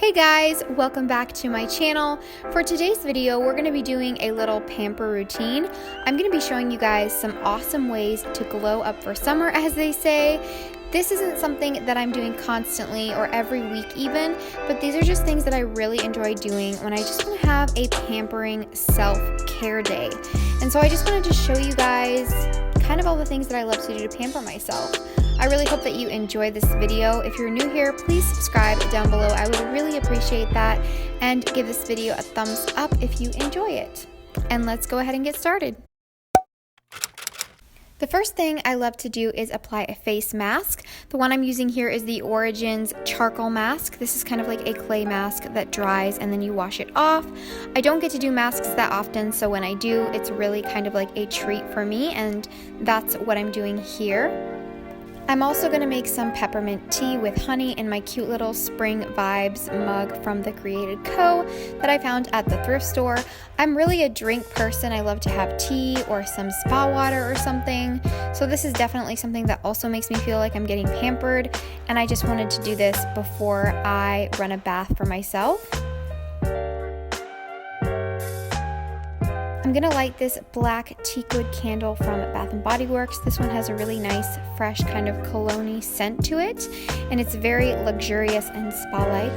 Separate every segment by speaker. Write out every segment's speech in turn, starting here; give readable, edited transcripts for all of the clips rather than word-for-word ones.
Speaker 1: Hey guys, welcome back to my channel. For today's video, we're going to be doing a little pamper routine. I'm going to be showing you guys some awesome ways to glow up for summer, as they say. This isn't something that I'm doing constantly or every week even, but these are just things that I really enjoy doing when I just want to have a pampering self-care day. And so I just wanted to show you guys kind of all the things that I love to do to pamper myself. I really hope that you enjoy this video. If you're new here, please subscribe down below. I would really appreciate that, and give this video a thumbs up if you enjoy it. And let's go ahead and get started. The first thing I love to do is apply a face mask. The one I'm using here is the Origins charcoal mask. This is kind of like a clay mask that dries and then you wash it off. I don't get to do masks that often, so when I do, it's really kind of like a treat for me, and that's what I'm doing here. I'm also going to make some peppermint tea with honey in my cute little Spring Vibes mug from the Created Co. that I found at the thrift store. I'm really a drink person. I love to have tea or some spa water or something. So this is definitely something that also makes me feel like I'm getting pampered, and I just wanted to do this before I run a bath for myself. I'm going to light this black teakwood candle from Bath & Body Works. This one has a really nice, fresh kind of cologne-y scent to it, and it's very luxurious and spa-like.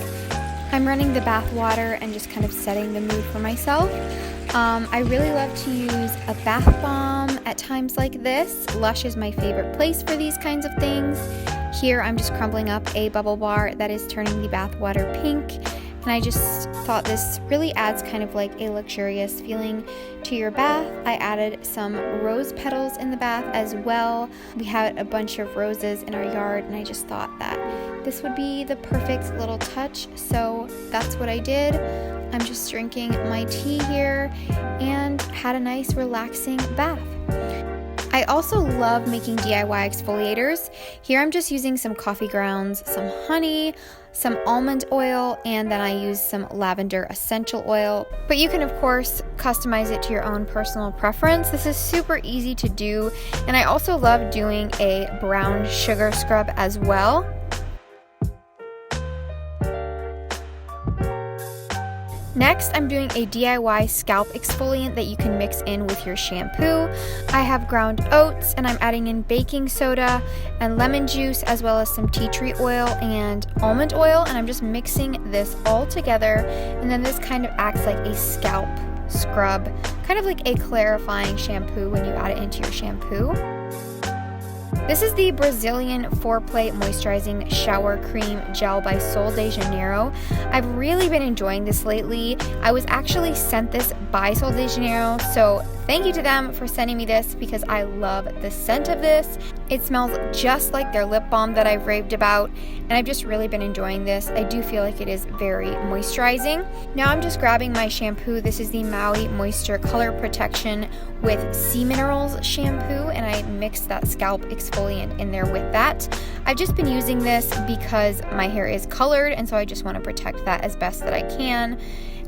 Speaker 1: I'm running the bath water and just kind of setting the mood for myself. I really love to use a bath bomb at times like this. Lush is my favorite place for these kinds of things. Here I'm just crumbling up a bubble bar that is turning the bath water pink. And I just thought this really adds kind of like a luxurious feeling to your bath. I added some rose petals in the bath as well. We had a bunch of roses in our yard, and I just thought that this would be the perfect little touch. So that's what I did. I'm just drinking my tea here and had a nice relaxing bath. I also love making DIY exfoliators. Here I'm just using some coffee grounds, some honey, some almond oil, and then I use some lavender essential oil. But you can of course customize it to your own personal preference. This is super easy to do, and I also love doing a brown sugar scrub as well. Next, I'm doing a DIY scalp exfoliant that you can mix in with your shampoo. I have ground oats, and I'm adding in baking soda and lemon juice, as well as some tea tree oil and almond oil, and I'm just mixing this all together, and then this kind of acts like a scalp scrub, kind of like a clarifying shampoo when you add it into your shampoo. This is the Brazilian Foreplay Moisturizing Shower Cream Gel by Sol de Janeiro. I've really been enjoying this lately. I was actually sent this by Sol de Janeiro, so thank you to them for sending me this because I love the scent of this. It smells just like their lip balm that I've raved about, and I've just really been enjoying this. I do feel like it is very moisturizing. Now I'm just grabbing my shampoo. This is the Maui Moisture Color Protection with Sea Minerals shampoo, and I mixed that scalp exfoliant in there with that. I've just been using this because my hair is colored, and so I just want to protect that as best that I can.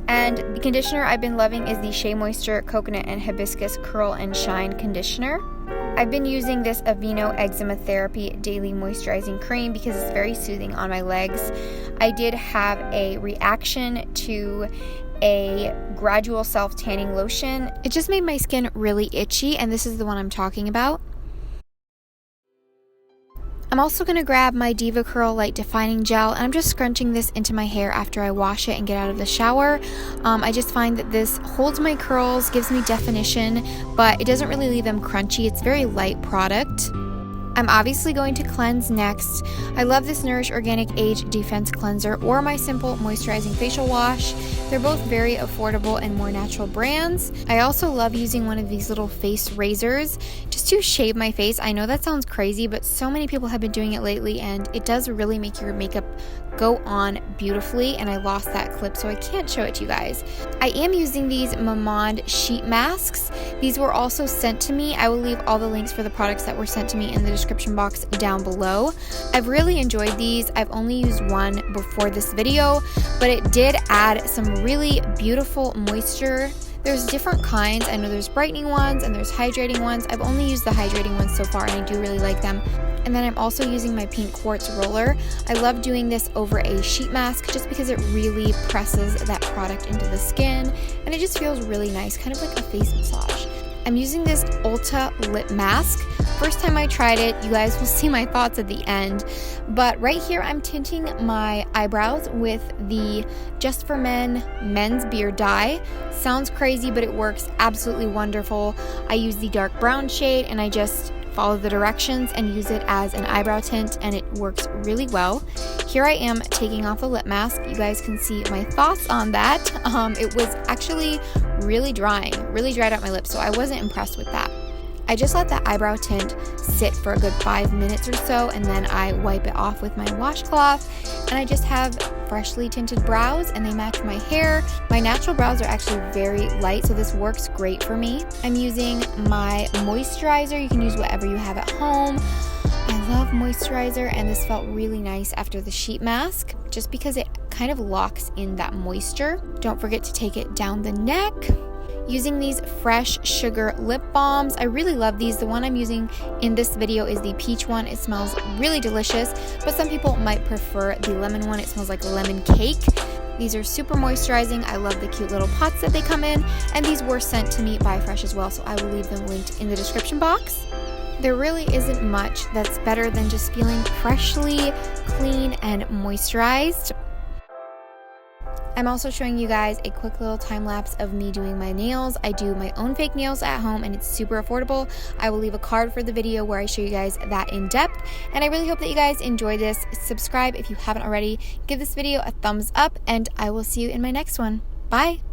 Speaker 1: And the conditioner I've been loving is the Shea Moisture Coconut and Hibiscus Curl and Shine Conditioner. I've been using this Aveeno Eczema Therapy Daily Moisturizing Cream because it's very soothing on my legs. I did have a reaction to a gradual self-tanning lotion. It just made my skin really itchy, and this is the one I'm talking about. I'm also going to grab my Diva Curl Light Defining Gel, and I'm just scrunching this into my hair after I wash it and get out of the shower. I just find that this holds my curls, gives me definition, but it doesn't really leave them crunchy. It's a very light product. I'm obviously going to cleanse next. I love this Nourish Organic Age Defense Cleanser or my Simple Moisturizing Facial Wash. They're both very affordable and more natural brands. I also love using one of these little face razors just to shave my face. I know that sounds crazy, but so many people have been doing it lately, and it does really make your makeup go on beautifully, and I lost that clip so I can't show it to you guys. I am using these Mamond sheet masks. These were also sent to me. I will leave all the links for the products that were sent to me in the description box down below. I've really enjoyed these. I've only used one before this video, but it did add some really beautiful moisture There's different kinds. I know there's brightening ones and there's hydrating ones. I've only used the hydrating ones so far and I do really like them. And then I'm also using my pink Quartz roller. I love doing this over a sheet mask just because it really presses that product into the skin and it just feels really nice, kind of like a face massage. I'm using this Ulta lip mask. First time I tried it, you guys will see my thoughts at the end. But right here, I'm tinting my eyebrows with the Just for Men men's beard dye. Sounds crazy, but it works absolutely wonderful. I use the dark brown shade and I just follow the directions and use it as an eyebrow tint, and it works really well. Here I am taking off the lip mask. You guys can see my thoughts on that. It was actually really drying, really dried out my lips, so I wasn't impressed with that. I just let that eyebrow tint sit for a good 5 minutes or so, and then I wipe it off with my washcloth, and I just have freshly tinted brows, and they match my hair. My natural brows are actually very light, so this works great for me. I'm using my moisturizer. You can use whatever you have at home. I love moisturizer, and this felt really nice after the sheet mask, just because it kind of locks in that moisture. Don't forget to take it down the neck. Using these fresh sugar lip balms. I really love these. The one I'm using in this video is the peach one. It smells really delicious, but some people might prefer the lemon one. It smells like lemon cake. These are super moisturizing. I love the cute little pots that they come in, and these were sent to me by Fresh as well, so I will leave them linked in the description box. There really isn't much that's better than just feeling freshly clean and moisturized. I'm also showing you guys a quick little time lapse of me doing my nails. I do my own fake nails at home and it's super affordable. I will leave a card for the video where I show you guys that in depth. And I really hope that you guys enjoy this. Subscribe if you haven't already. Give this video a thumbs up and I will see you in my next one. Bye!